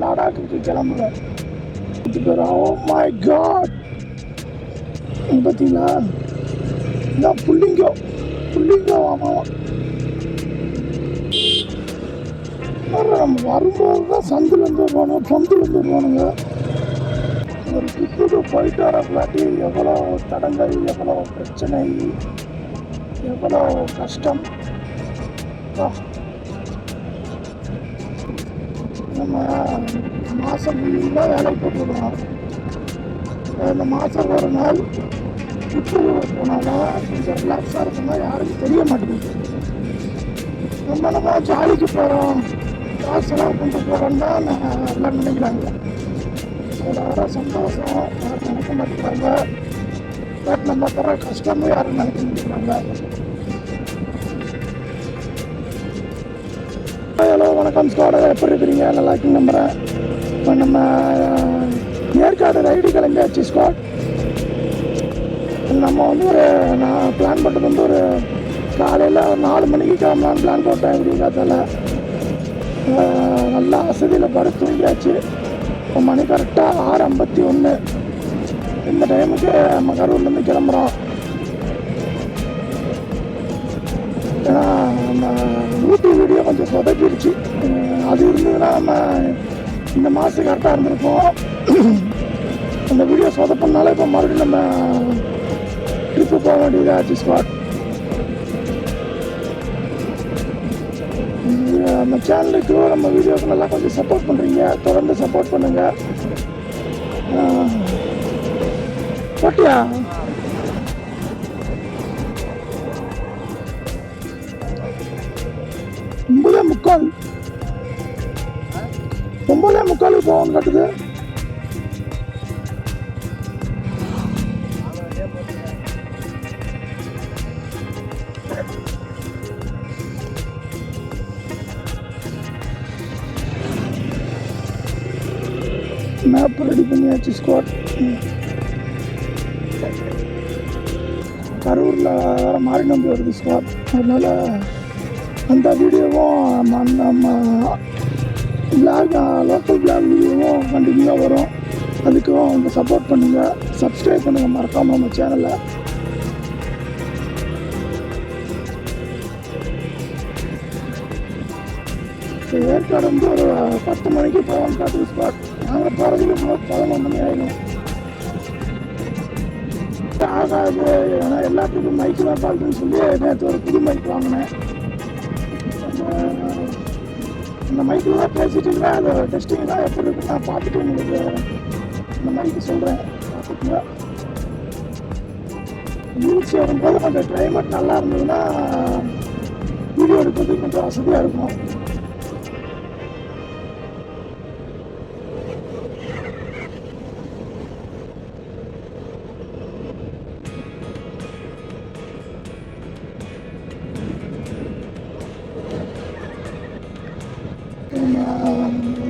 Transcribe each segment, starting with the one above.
லடாக்கு கிளம்புறேன். Oh my God, பார்த்தீங்களா? இதான் புள்ளிங்கோ ஆமாம். நம்ம வரும்போது தான் சந்துலேருந்து வருவானுங்க, பொந்துலேருந்து வருவானுங்க. ஒரு ட்ரிப்புக்கு போயிட்டு வரப்பலாட்டி எவ்வளோ தடங்கள், எவ்வளோ பிரச்சனை, எவ்வளோ கஷ்டம். நம்ம மாதம் ஃபுல்லாக வேலைக்கு போட்டுருக்கோம். இந்த மாதம் ஒரு நாள் ட்ரிப்பு போனாலும் கொஞ்சம் ரிலாக்ஸாக இருக்குன்னா யாருக்கும் தெரிய மாட்டேங்குது. நம்ம ஜாலிக்கு போகிறோம், காசு செலவு பண்ணிட்டு போகிறோம்னா எல்லாம் நினைக்கிறாங்க. ஒரு சந்தோஷம் யாரும் நினைக்க மாட்டேங்கிறாங்க. பட் நம்ம தர கஷ்டமும் யாரும் நினைக்க மாட்டேங்கிறாங்க. ஹலோ, வணக்கம் ஸ்குவாட், எப்படி இருக்கிறீங்க? நல்லா இருக்குன்னு நம்புகிறேன். இப்போ நம்ம ஏற்காடு ரைடு கிளம்பியாச்சு ஸ்குவாட். நம்ம வந்து நான் பிளான் பண்ணுறது வந்து ஒரு காலையில் 4 மணிக்கு கிளம்பலான்னு பிளான் போட்டேன். இப்படி காத்தால நல்லா வசதியில் படுத்து தூங்கியாச்சு. இப்போ மணி கரெக்டாக 6:51. இந்த டைமுக்கு நம்ம கரூர்லேருந்து கிளம்புறோம். ஏன்னா நம்ம ஊட்டி வீடியோ கொஞ்சம் சொதப்பிடுச்சு. அது இருந்ததுன்னா நம்ம இந்த மாதம் கரெக்டாக இருந்திருப்போம். அந்த வீடியோ சொதப்பினால இப்போ மறுபடியும் நம்ம ட்ரிப்பு போக வேண்டியதாச்சு ஸ்பாட். நம்ம சேனலுக்கு நம்ம வீடியோக்கு நல்லா கொஞ்சம் சப்போர்ட் பண்ணுறீங்க, தொடர்ந்து சப்போர்ட் பண்ணுங்கள். போட்டியா? ஒன்பதே முக்காலுக்கு போகணும்னு கட்டுது. மேப் ரெடி பண்ணியாச்சு ஸ்குவாட். கரூரில் வேறு மாறி நம்பி வருது ஸ்குவாட். அதனால் அந்த வீடியோவும் நம்ம பிளாக், லோக்கல் பிளாக் வீடியோவும் கண்டினியூவாக வரும். அதுக்கும் வந்து சப்போர்ட் பண்ணுங்கள், சப்ஸ்கிரைப் பண்ணுங்கள் மறக்காமல் நம்ம சேனலை. ஏற்காடு வந்து ஒரு 10 மணிக்கு போகணும் காட்டுது ஸ்பாட். நாங்கள் போகிறதுக்கு 11 மணி ஆகிடும். ஆகாது, ஏன்னா எல்லாத்துக்கும் மைக்கு தான் பார்க்குன்னு சொல்லி நேற்று ஒரு புது மைக் வாங்கினேன். அந்த மைக்கில் தான் பேசிட்டு இருக்கேன். அது டெஸ்டிங் தான் எப்படி இருக்கு நான் பார்த்துட்டு உங்களுக்கு இந்த மைக்கு சொல்கிறேன். பார்த்துக்குங்க. ஹில்ஸ் வரும்போது கொஞ்சம் கிளைமேட் நல்லா இருந்ததுன்னா வீடியோ எடுக்கிறதுக்கு கொஞ்சம் வசதியாக இருக்கும்.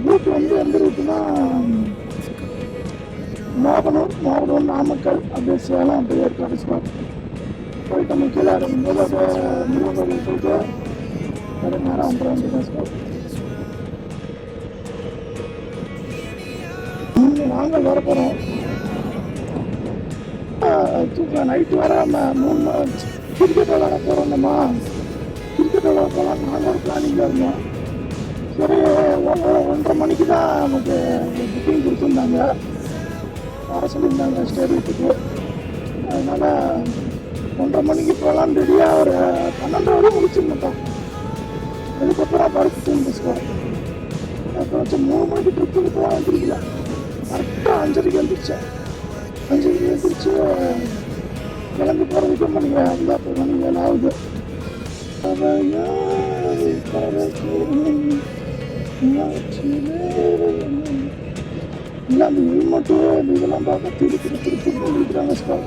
ரூட் வந்து எந்த ரூட்டுனா மோகனூர், நாமக்கல், அப்படியே சேலம், அப்படியே ஏற்காடு ஸ்பாட் போயிட்டு நம்ம கீழே இறங்கும்போது அப்படியே முருகன் போயிட்டு அப்படியே நேரம் வந்துட வேண்டியதான் ஸ்பாட். நாங்கள் வர போகிறோம். நைட்டு வர 3 கிரிக்கெட் விளாட போகிறோம். நம்ம கிரிக்கெட் விளாட போகலாம். நாங்கள் ஒரு பிளானிங்கில் இருந்தோம். சரி, 1:30 மணிக்கு தான் நமக்கு புக்கிங் கொடுத்துருந்தாங்க, வர சொல்லியிருந்தாங்க ஸ்டேடியத்துக்கு. அதனால் 1:30 மணிக்கு போகலான்னு ரெடியாக ஒரு 12 வரை முடிச்சுருந்தோம். அதுக்கப்புறம் படுத்து தூங்கிச்சு. அப்புறம் வச்சு 3 மணிக்கு ட்ரிப்புக்கு போக வந்துருக்கல. கரெக்டாக 5:30 வந்துருச்சேன். 5:30 வந்துருச்சு. கிளம்பி போகிறதுக்கு மணி 7 ஆகுது. இல்லை அந்த ஹெல்மெட்டு இதெல்லாம் பார்க்க திருப்பி போயிருக்கிறாங்க ஸ்டாப்.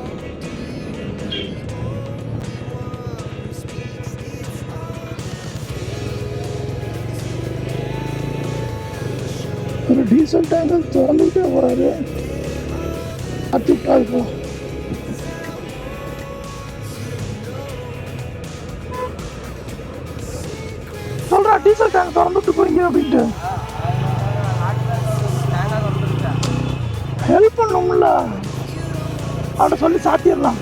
ஒரு டீசல் டேங்கர் திறந்துக்கிட்டே போகிறாரு. அத்திட்டா இருக்கும். சொல்கிறா டீசல் டேங்க் திறந்துட்டு போறீங்க அப்படின்ட்டு. அவன்கிட்ட சொல்லி சாத்திடலாம்.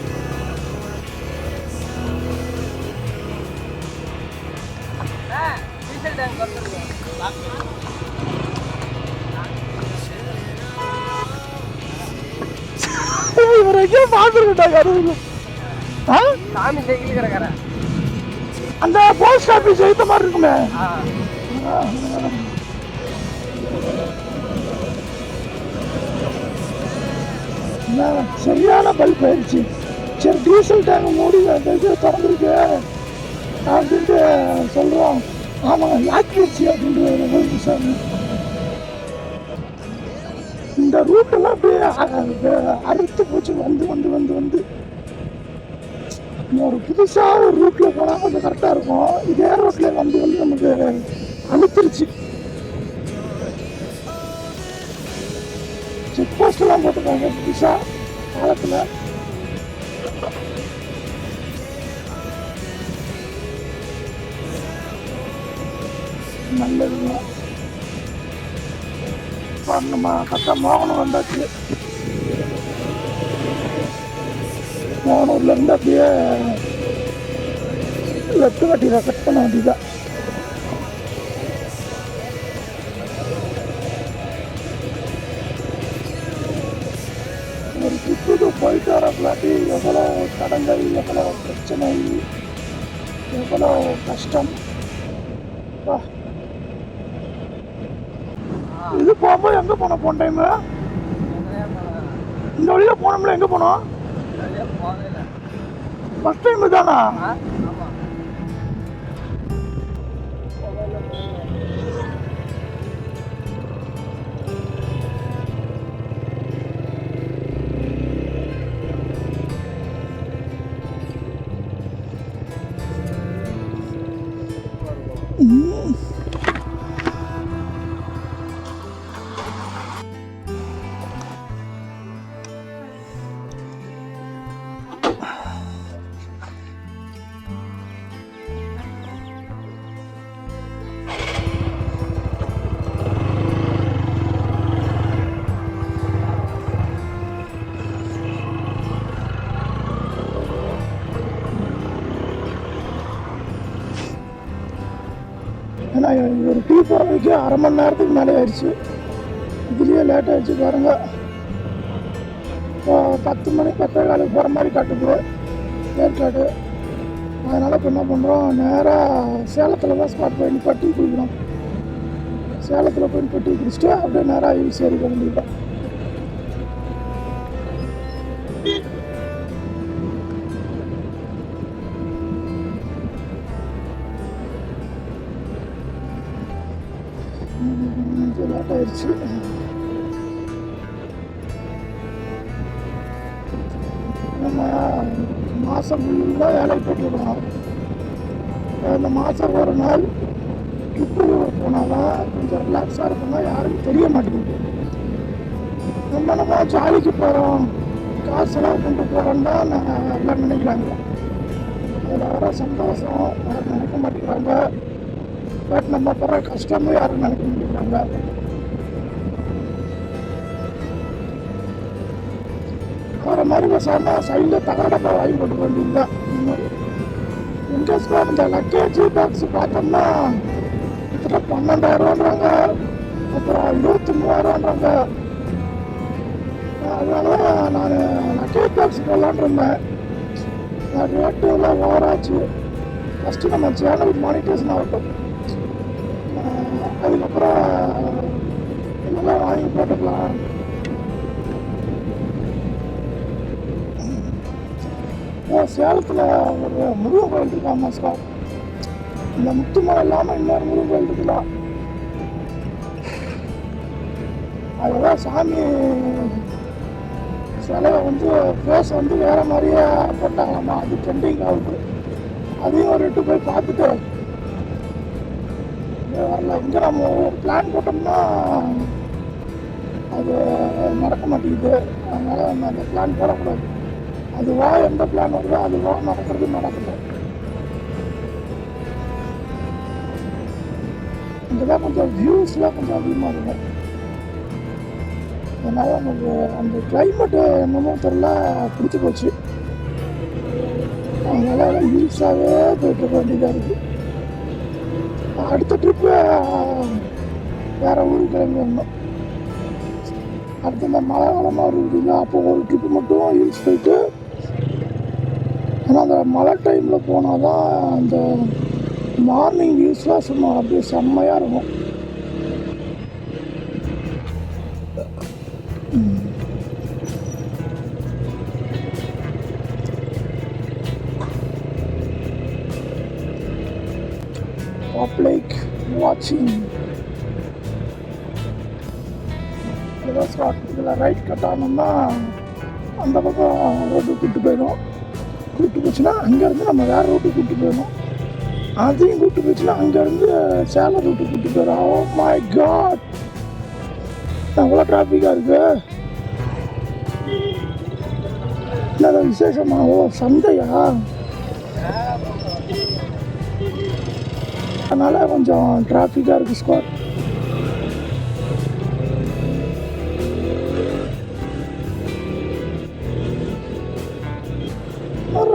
இவர் எங்கேயும் பார்த்துருக்கிட்டாங்க அந்த போஸ்ட் ஆஃபீஸ் எழுத்த மாதிரி இருக்குமே. சரியான பல்ப் ஆயிடுச்சு. சரி டீசல் டேங்க் மூடி திறந்துருக்கு அப்படின்ட்டு சொல்றோம். ஆமாங்க லாக்கிடுச்சு அப்படின்ட்டு சார். இந்த ரூட்டெல்லாம் அப்படியே அறுத்து போச்சு. வந்து வந்து வந்து வந்து ஒரு புதுசாக ஒரு ரூட்டில் போனால் கொஞ்சம் கரெக்டாக இருக்கும். இதே ரோட்டில் வந்து வந்து நமக்கு அழுத்திருச்சு. செக் போஸ்ட்லாம் போட்டிருக்காங்க புதுசாக காலத்தில். நல்லதுங்க. நம்ம கரெக்டாக மோகனம் வந்தாச்சு. மோகனூர்லேருந்து அப்படியே லெஃப்ட் கட்டியில் கட் பண்ண வேண்டியதான். ஒரு ட்ரிப்புக்கு போயிட்டு வரப்பலாட்டி எவ்வளோ தடங்கள், எவ்வளோ பிரச்சனை, எவ்வளோ கஷ்டம். இது போகும்போது எங்கே போனோம் போன டைமு? இந்த வழியில் போனோம்ல, எங்கே போனோம்? ஃபஸ்ட் டைம் தானா? ஏன்னா ஒரு டீ போகிறதுக்கு அரை மணி நேரத்துக்கு மேலே ஆயிடுச்சு. இதுலேயே லேட் ஆகிடுச்சு பாருங்க. இப்போ 10 மணி 10:15 போகிற மாதிரி காட்டுது ஏற்காடு. அதனால் இப்போ என்ன பண்ணுறோம், நேராக சேலத்தில் தான் ஸ்பாட் போய் நிப்பா டீ குடிக்கிறோம். சேலத்தில் போய் நிப்பா டீ குடிச்சிட்டு அப்படியே நேராக ஈஸி ஏறிக்க வேண்டியதான். லேட் ஆயிடுச்சு. நம்ம மாதம் ஃபுல்லாக வேலைக்கு போட்டுருக்கோம். அந்த மாதம் ஒரு நாள் ட்ரிப்பு போனால் தான் கொஞ்சம் ரிலாக்ஸாக இருக்குன்னா யாருக்கும் தெரிய மாட்டேங்குது. நம்ம ஜாலிக்கு போகிறோம், காசுலாம் கொண்டு போகிறோம் தான் நாங்கள் எல்லாம் நினைக்கிறாங்க. அதில் வர சந்தோஷம் யாரும் நினைக்க மாட்டேங்கிறாங்க. பட் நம்ம போகிற கஷ்டமும் யாரும் நினைக்க மாட்டேங்கிறாங்க. வர மாதிரி பேசாமல் சைடில் தகரடப்பா வாங்கி போட்டு வேண்டியதுதான். எங்கே ஸ்கோர் இந்த லக்கேஜ் பாக்ஸ் பார்த்தோம்னா கிட்டத்தட்ட 12,000ரூவான்றாங்க, அப்புறம் 23,000ரூவான்றாங்க. அதனால நான் லக்கேஜ் பாக்ஸ் போடலான் இருந்தேன். ரேட்டு எல்லாம் ஓவராச்சு. ஃபஸ்ட்டு நம்ம சேனல் மானிட்டேஷன் ஆகட்டும், அதுக்கப்புறம் இதெல்லாம் வாங்கி போட்டுக்கலாம். சேலத்தில் ஒரு முருகன் கோயில் இருக்காமா சார். இந்த முத்துமலை இல்லாமல் இன்னொரு முருகன் கோயில் இருக்கலாம். அதுதான் சாமி சிலையை வந்து ஃபேஸ் வந்து வேறு மாதிரியே போட்டாங்களாம்மா. அது ட்ரெண்டிங் ஆகுது. அதையும் ஒரு 8 போய் பார்த்துட்டு வரல. இங்கே நம்ம ஒரு பிளான் போட்டோம்னா அது நடக்க மாட்டேங்குது. அதனால் நம்ம அந்த பிளான் போடக்கூடாது. அதுவா எந்த பிளான் வருதோ அதுவா நடக்கிறது நடக்குது. இங்கே தான் கொஞ்சம் வியூஸ்லாம் கொஞ்சம் அதிகமாக இருக்கும். அதனால் நமக்கு அந்த கிளைமேட்டு என்னமோ தெரில பிடிச்சி போச்சு. அதனால் ஹில்ஸாகவே போயிட்டு வேண்டியதாக இருக்குது. அடுத்த ட்ரிப்பு வேறு ஊருக்கு கிளம்பி வரணும். அடுத்து இந்த மழை காலமாக இருக்குதுங்க, அப்போ ஒரு ட்ரிப்பு மட்டும் ஹில்ஸ் போயிட்டு, ஏன்னா அந்த மழை டைமில் போனால் தான் அந்த மார்னிங் வியூஸ்லாம் சும்மா அப்படியே செம்மையாக இருக்கும். Public watching. இதில் ரைட் கட் ஆனோம்னா அந்த பக்கம் ரோட்டு கூப்பிட்டு போயிடும். கூப்பிட்டு போச்சுன்னா அங்கேருந்து நம்ம வேறு ரோட்டு கூப்பிட்டு போயிடும். அதையும் கூப்பிட்டு போச்சுன்னா அங்கேருந்து சேலம் ரூட்டு கூப்பிட்டு போயிடும். ஓ மை காட், எவ்வளோ டிராஃபிக்காக இருக்கு. என்னது விசேஷமா? ஓ சந்தையா? அதனால் கொஞ்சம் டிராஃபிக்காக இருக்குது ஸ்குவாட்.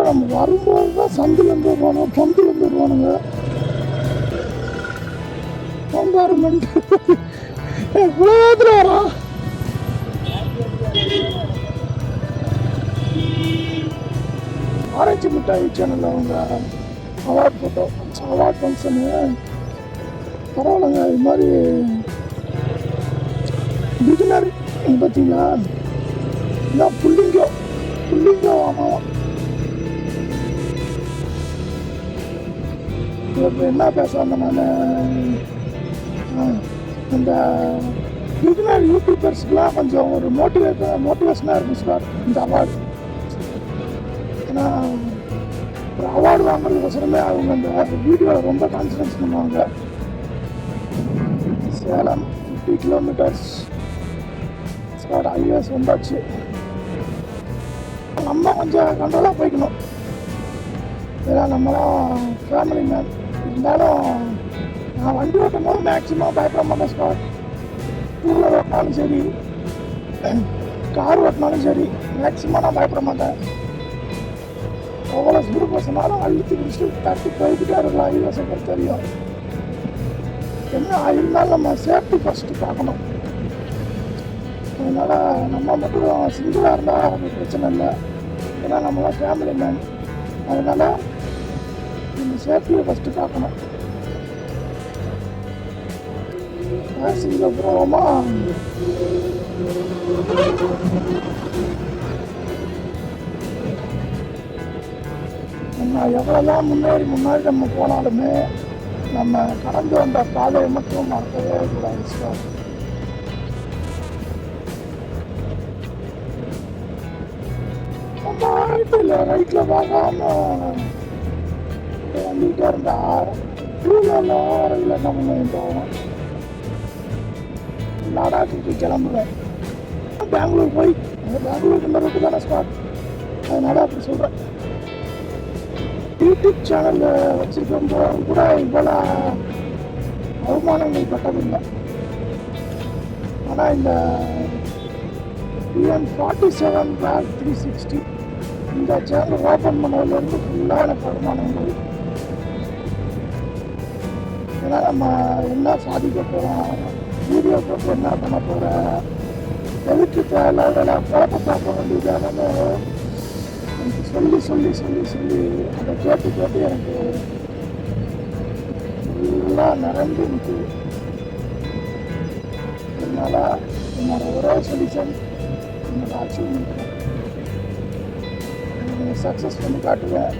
நம்ம வரும்போது தான் சந்திலேருந்து வருவானோ பொந்துலேருந்து வருவானுங்க. கம்பார்மெண்ட் எவ்வளோ வரான். ஆராய்ச்சி மிட்டாய் சேனலில் அவங்க அவார்ட் ஃபோட்டோ அவார்ட் ஃபங்க்ஷனு பரவாயில்லைங்க. இது மாதிரி பிகினர் பார்த்தீங்களா? இதான் புள்ளிங்கோ ஆமாம். இப்போ என்ன பேச வந்தேன் நான், இந்த பிகினர் யூடியூபர்ஸ்க்குலாம் கொஞ்சம் ஒரு மோட்டிவேஷனாக இருக்கும் சார் இந்த அவார்டு. ஏன்னா ஒரு அவார்டு வாங்குறதுக்கோசரமே அவங்க அந்த வீடியோவில் ரொம்ப கான்சன்ட்ரேட் பண்ணுவாங்க. சேலம் 50 கிலோமீட்டர்ஸ் சார் ஹைவேஸ் வந்தாச்சு. நம்ம கொஞ்சம் கண்ட்ரோலாக போய்க்கணும். ஏன்னா நம்மளாம் ஃபேமிலி மேன். இருந்தாலும் நான் வண்டி ஓட்டும் போது மேக்ஸிமம் பயப்பட மாட்டேன் சார். டூ வீலர் ஓட்டினாலும் சரி, கார் ஓட்டினாலும் சரி, மேக்ஸிமம் நான் பயப்பட மாட்டேன். எவ்வளோ ஸ்பீடு பசனாலும் அழுத்தி பிடிச்சிட்டு தட்டி போய்கிட்டே இருக்கலாம். ஹைவேஸை பொறுத்த தெரியும். என்ன இருந்தாலும் நம்ம சேஃப்டி ஃபஸ்ட்டு பார்க்கணும். அதனால் நம்ம மட்டும் சிங்கிளாக இருந்தால் அது பிரச்சனை இல்லை. ஏன்னா நம்மளாம் ஃபேமிலி மேன். அதனால் நம்ம சேஃப்டியை ஃபஸ்ட்டு பார்க்கணும். அப்புறமா நம்ம எவ்வளோதான் முன்னாடி நம்ம போனாலுமே நம்ம கடந்து வந்த பாதையை மட்டும் மறக்கவே கூடாது சார். நம்ம ரைட்டில் பார்க்காம வந்துகிட்டே இருந்தா டூவீலரில் என்ன பண்ணுவோம், லடாக்கு கிளம்புவேன். பெங்களூர் போய் பெங்களூருக்கு இந்த ரோட்டு தானே ஸ்பாட். அதனால் அப்படி சொல்கிறேன். யூடியூப் சேனல் வச்சுருக்கும் கூட இவ்வளோ அவமானங்கள் பட்டதில்லை. ஆனால் இந்த UN47 Vlog 360 இந்த சேனல் ஓப்பன் பண்ணதுலேருந்து ஃபுல்லாக எனக்கு வருமானங்கள். ஏன்னா நம்ம என்ன சாதிக்க போகிறோம், வீடியோ போட்டு என்ன பண்ண போகிறேன், எதுக்கு தேவையில்லாத குழப்ப பார்க்க வேண்டியதானு எனக்கு சொல்லி அதை கேட்டு எனக்கு ஃபுல்லாக நிரம்பி நிற்குது. அதனால் என்னோட ஒரே சொல்யூஷன் என்னோட அச்சீவ்மெண்ட் சக்ஸஸ் பண்ணி காட்டுவேன்.